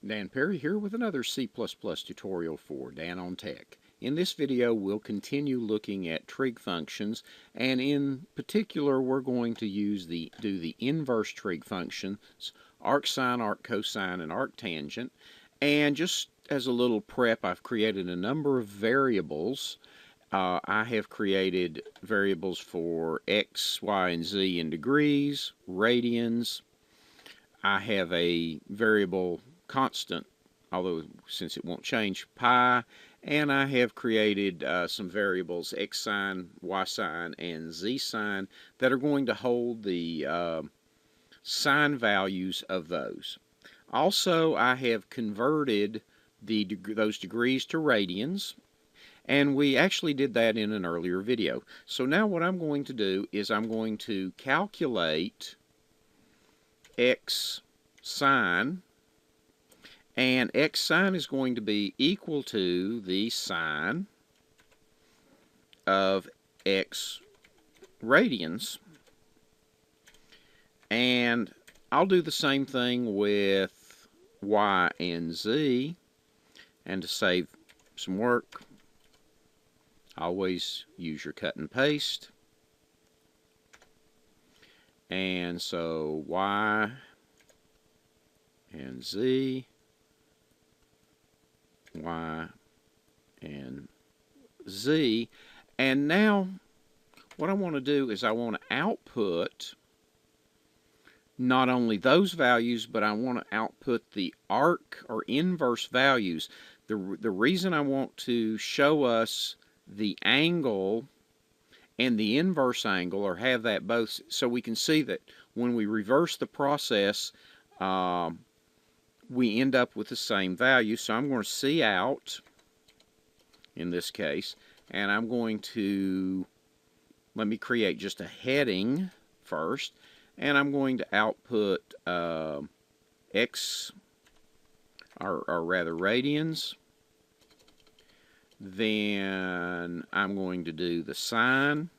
Dan Perry here with another C++ tutorial for Dan on Tech. In this video we'll continue looking at trig functions, and in particular we're going to do the inverse trig functions, arcsine, arccosine, and arctangent. And just as a little prep, I've created a number of variables. I have created variables for x, y, and z in degrees, radians. I have a variable constant, although since it won't change, pi, and I have created some variables x sine, y sine, and z sine that are going to hold the sine values of those. Also, I have converted those degrees to radians, and we actually did that in an earlier video. So now what I'm going to do is I'm going to calculate x sine, and x sine is going to be equal to the sine of x radians. And I'll do the same thing with y and z, and to save some work, always use your cut and paste. And so y and z, y and z. And now what I want to do is I want to output not only those values, but I want to output the arc or inverse values. The reason I want to show us the angle and the inverse angle, or have that both, so we can see that when we reverse the process, we end up with the same value. So I'm going to see out in this case, and I'm going to, let me create just a heading first, and I'm going to output x, or rather radians. Then I'm going to do the sine,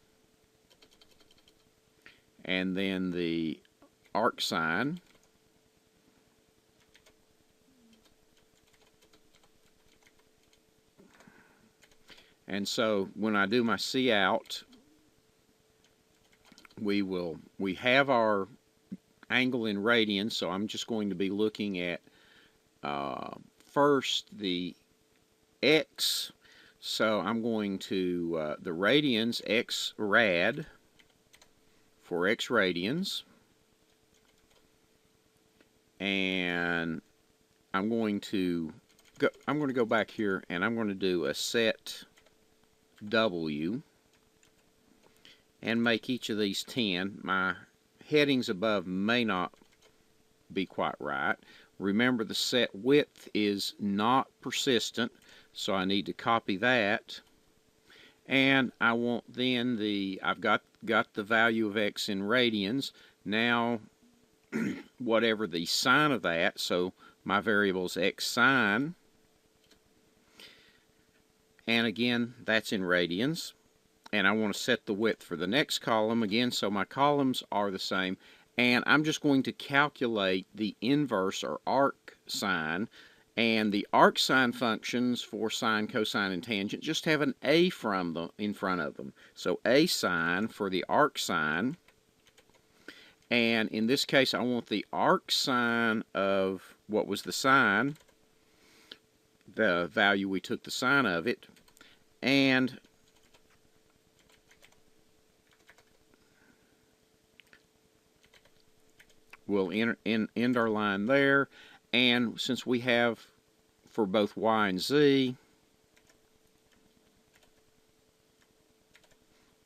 and then the arcsine, and so when I do my cout, we have our angle in radians, so I'm just going to be looking at first the x. So I'm going to the radians, x rad for x radians, and I'm going to go back here, and I'm going to do a set w and make each of these 10. My headings above may not be quite right. Remember, the set width is not persistent, so I need to copy that. And I want then I've got the value of x in radians. Now whatever the sine of that, so my variable is x sine, and again that's in radians. And I want to set the width for the next column again, so my columns are the same. And I'm just going to calculate the inverse or arc sine. And the arcsine functions for sine, cosine, and tangent just have an a in front of them. So a sine for the arcsine. And in this case, I want the arcsine of what was the sine, the value we took the sine of it, and we'll end our line there. And since we have for both y and z,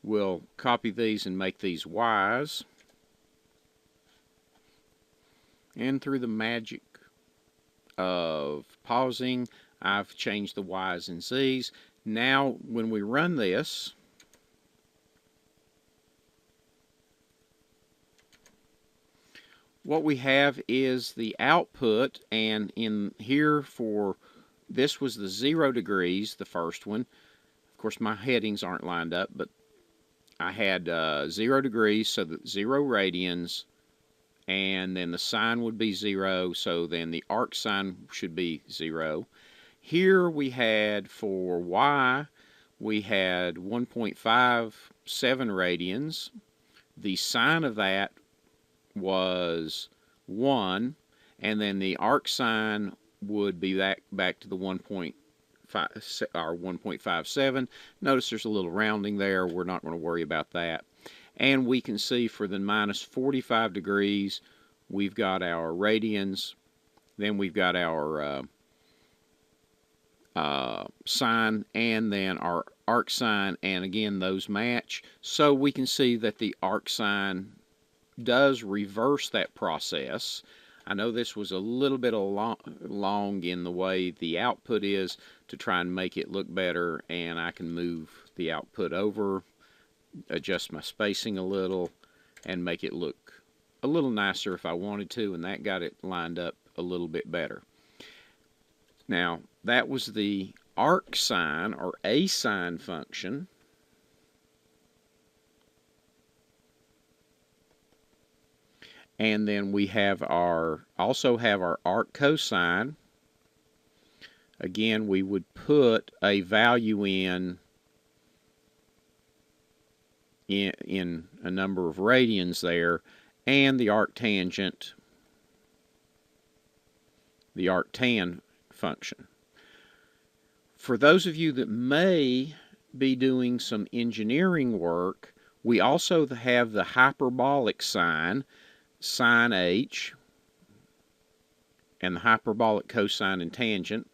we'll copy these and make these y's. And through the magic of pausing, I've changed the y's and z's. Now when we run this, what we have is the output, and in here for this was the 0 degrees, the first one. Of course my headings aren't lined up, but I had 0 degrees, so that 0 radians, and then the sine would be 0, so then the arc sine should be 0. Here we had for y, we had 1.57 radians. The sine of that was 1, and then the arc sine would be back to the 1.5 or 1.57. Notice there's a little rounding there. We're not going to worry about that. And we can see for the minus 45 degrees, we've got our radians, then we've got our sine, and then our arc sine, and again those match. So we can see that the arc sine does reverse that process. I know this was a little bit long in the way the output is to try and make it look better, and I can move the output over, adjust my spacing a little, and make it look a little nicer if I wanted to, and that got it lined up a little bit better. Now, that was the arc sine or a sine function. And then we have also have our arc cosine. Again, we would put a value in a number of radians there, and the arc tangent, the arc tan function. For those of you that may be doing some engineering work, we also have the hyperbolic sine, sine h, and the hyperbolic cosine and tangent.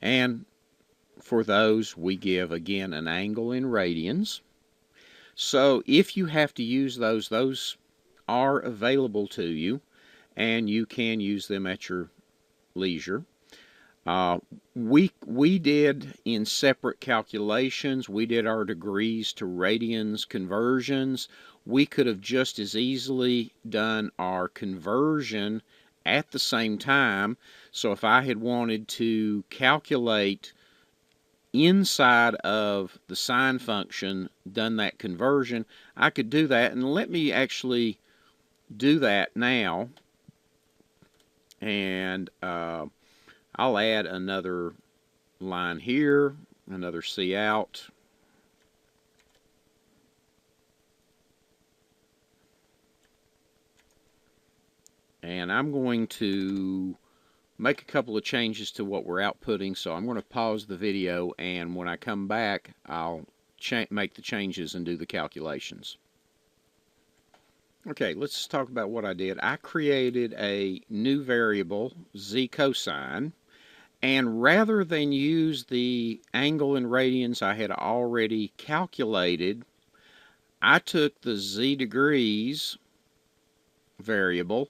And for those, we give, again, an angle in radians. So if you have to use those are available to you, and you can use them at your leisure. We did in separate calculations, we did our degrees to radians conversions. We could have just as easily done our conversion at the same time. So if I had wanted to calculate inside of the sine function, done that conversion, I could do that. And let me actually do that now. And I'll add another line here, another C out. And I'm going to make a couple of changes to what we're outputting, so I'm going to pause the video, and when I come back, I'll make the changes and do the calculations. Okay, let's talk about what I did. I created a new variable, z cosine, and rather than use the angle in radians I had already calculated, I took the z degrees variable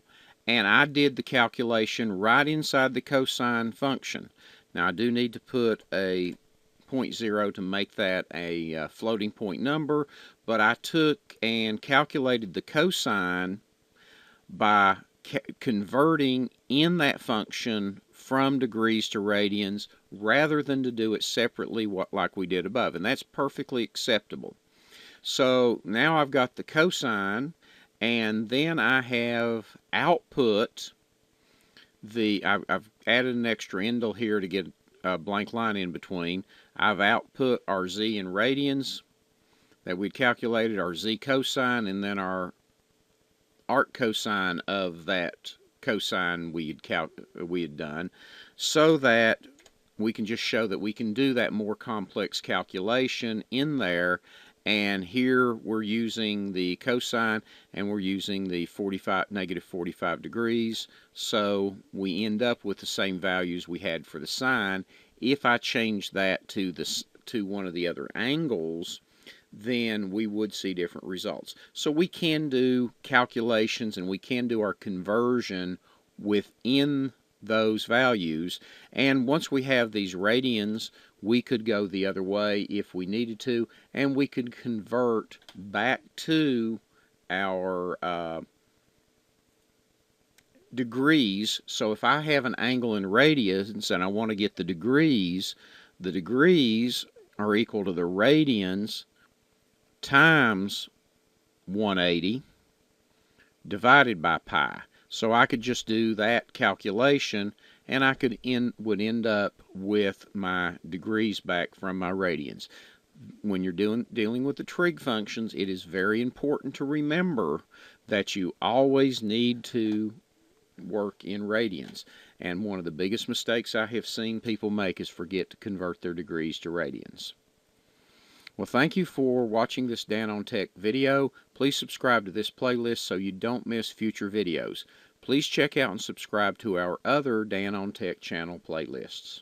and I did the calculation right inside the cosine function. Now I do need to put a 0.0 to make that a floating point number, but I took and calculated the cosine by converting in that function from degrees to radians rather than to do it separately like we did above, and that's perfectly acceptable. So now I've got the cosine, and then I have output I've added an extra indel here to get a blank line in between. I've output our z in radians that we'd calculated, our z cosine, and then our arc cosine of that cosine we had done, so that we can just show that we can do that more complex calculation in there. And here we're using the cosine, and we're using the negative 45 degrees, so we end up with the same values we had for the sine. If I change that to one of the other angles, then we would see different results. So we can do calculations and we can do our conversion within those values, and once we have these radians, we could go the other way if we needed to, and we could convert back to our degrees. So if I have an angle in radians and I want to get the degrees are equal to the radians times 180 divided by pi. So I could just do that calculation and I would end up with my degrees back from my radians. When you're dealing with the trig functions, it is very important to remember that you always need to work in radians. And one of the biggest mistakes I have seen people make is forget to convert their degrees to radians. Well, thank you for watching this Dan on Tech video. Please subscribe to this playlist so you don't miss future videos. Please check out and subscribe to our other Dan on Tech channel playlists.